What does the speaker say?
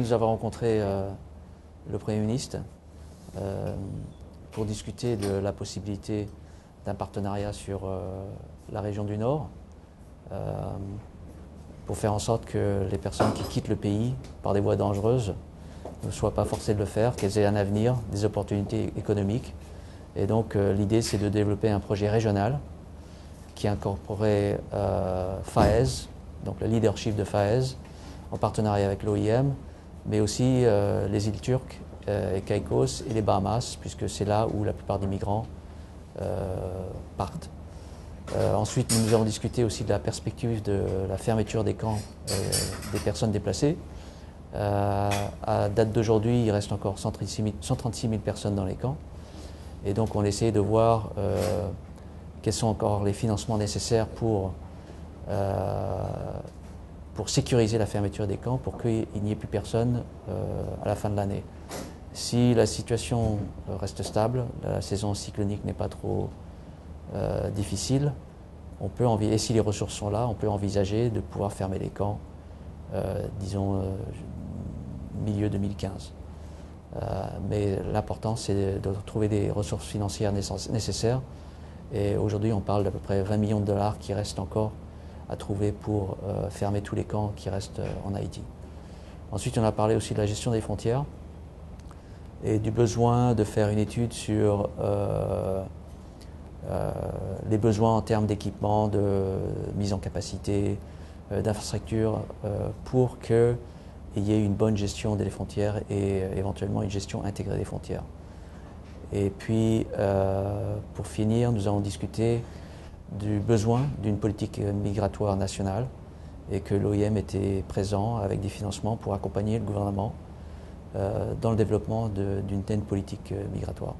nous avons rencontré le Premier ministre pour discuter de la possibilité d'un partenariat sur la région du Nord, pour faire en sorte que les personnes qui quittent le pays par des voies dangereuses ne soient pas forcées de le faire, qu'elles aient un avenir, des opportunités économiques. Et donc l'idée, c'est de développer un projet régional qui incorporerait FAES, donc le leadership de FAES, en partenariat avec l'OIM, mais aussi les îles Turques et Caïcos et les Bahamas, puisque c'est là où la plupart des migrants partent. Ensuite, nous avons discuté aussi de la perspective de la fermeture des camps des personnes déplacées. À date d'aujourd'hui, il reste encore 136 000 personnes dans les camps. Et donc on essaie de voir quels sont encore les financements nécessaires pour sécuriser la fermeture des camps, pour qu'il n'y ait plus personne à la fin de l'année. Si la situation reste stable, la saison cyclonique n'est pas trop difficile, et si les ressources sont là, on peut envisager de pouvoir fermer les camps, disons, milieu 2015. Mais l'important, c'est de trouver des ressources financières nécessaires. Et aujourd'hui, on parle d'à peu près 20 millions de dollars qui restent encore à trouver pour fermer tous les camps qui restent en Haïti. Ensuite, on a parlé aussi de la gestion des frontières et du besoin de faire une étude sur les besoins en termes d'équipement, de mise en capacité, d'infrastructures, pour qu'il y ait une bonne gestion des frontières et éventuellement une gestion intégrée des frontières. Et puis, pour finir, nous avons discuté du besoin d'une politique migratoire nationale et que l'OIM était présent avec des financements pour accompagner le gouvernement dans le développement d'une telle politique migratoire.